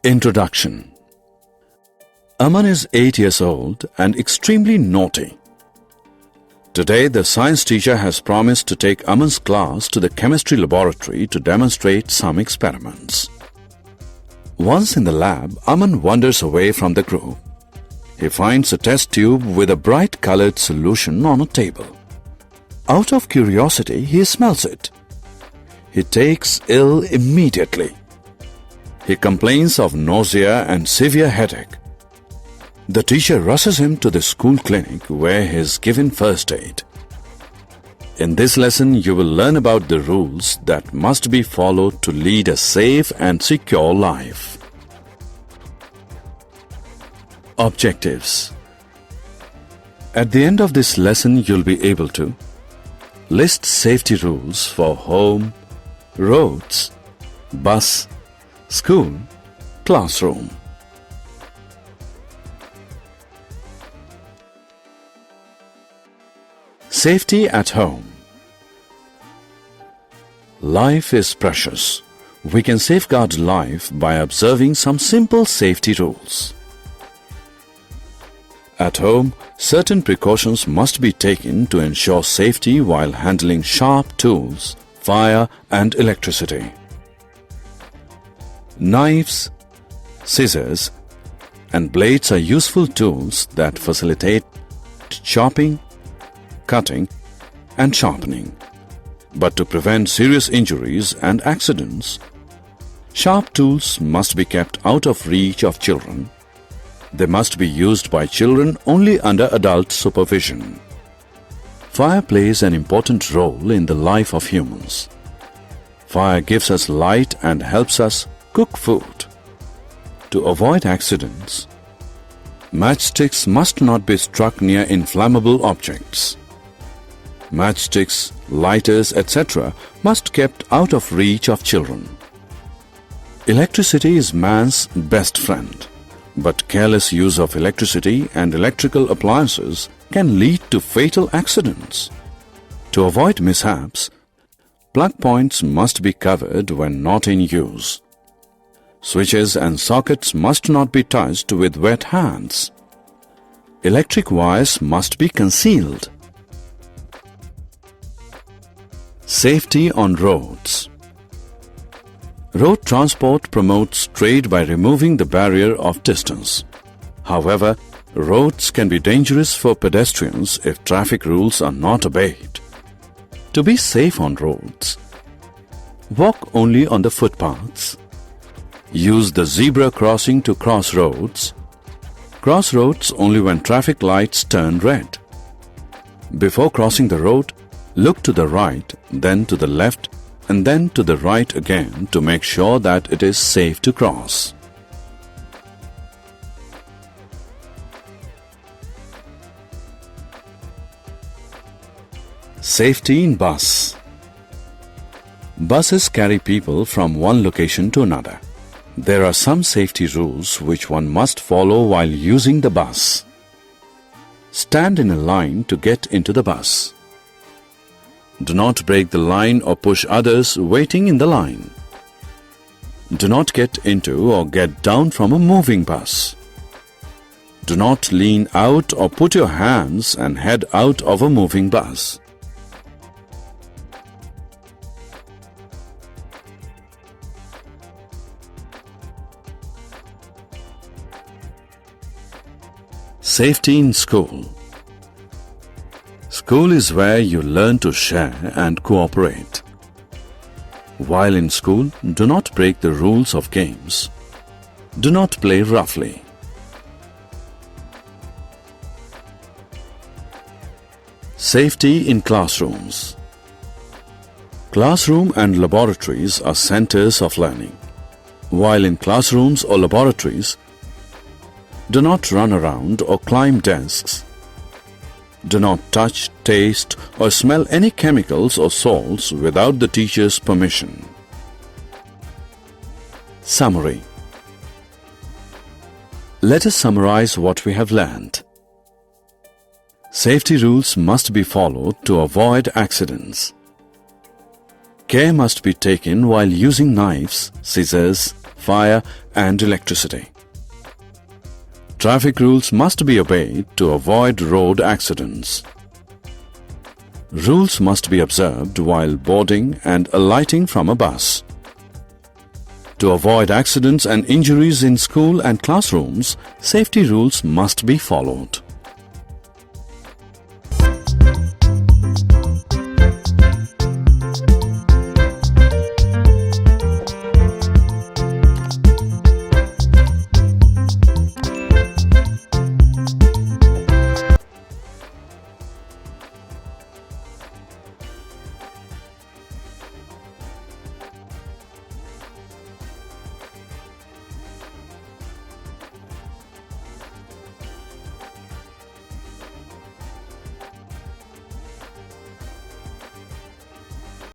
Introduction. Aman is 8 years old and extremely naughty. Today, the science teacher has promised to take Aman's class to the chemistry laboratory to demonstrate some experiments. Once in the lab, Aman wanders away from the group. He finds a test tube with a bright-colored solution on a table. Out of curiosity, he smells it. He takes ill immediately. He complains of nausea and severe headache. The teacher rushes him to the school clinic where he is given first aid. In this lesson, you will learn about the rules that must be followed to lead a safe and secure life. Objectives. At the end of this lesson, you'll be able to list safety rules for home, roads, bus, school, classroom. Safety at home. Life is precious. We can safeguard life by observing some simple safety rules. At home, certain precautions must be taken to ensure safety while handling sharp tools, fire and electricity. Knives, scissors, and blades are useful tools that facilitate chopping, cutting, and sharpening. But to prevent serious injuries and accidents, sharp tools must be kept out of reach of children. They must be used by children only under adult supervision. Fire plays an important role in the life of humans. Fire gives us light and helps us cook food. To avoid accidents, matchsticks must not be struck near inflammable objects. Matchsticks, lighters, etc. must be kept out of reach of children. Electricity is man's best friend, but careless use of electricity and electrical appliances can lead to fatal accidents. To avoid mishaps, plug points must be covered when not in use. Switches and sockets must not be touched with wet hands. Electric wires must be concealed. Safety on roads. Road transport promotes trade by removing the barrier of distance. However, roads can be dangerous for pedestrians if traffic rules are not obeyed. To be safe on roads, walk only on the footpaths. Use the zebra crossing to cross roads. Cross roads only when traffic lights turn red. Before crossing the road, look to the right, then to the left, and then to the right again to make sure that it is safe to cross. Safety in bus. Buses carry people from one location to another. There are some safety rules which one must follow while using the bus. Stand in a line to get into the bus. Do not break the line or push others waiting in the line. Do not get into or get down from a moving bus. Do not lean out or put your hands and head out of a moving bus. Safety in school. School is where you learn to share and cooperate. While in school, do not break the rules of games. Do not play roughly. Safety in classrooms. Classroom and laboratories are centers of learning. While in classrooms or laboratories, do not run around or climb desks. Do not touch, taste, or smell any chemicals or salts without the teacher's permission. Summary. Let us summarize what we have learned. Safety rules must be followed to avoid accidents. Care must be taken while using knives, scissors, fire and electricity. Traffic rules must be obeyed to avoid road accidents. Rules must be observed while boarding and alighting from a bus. To avoid accidents and injuries in school and classrooms, safety rules must be followed.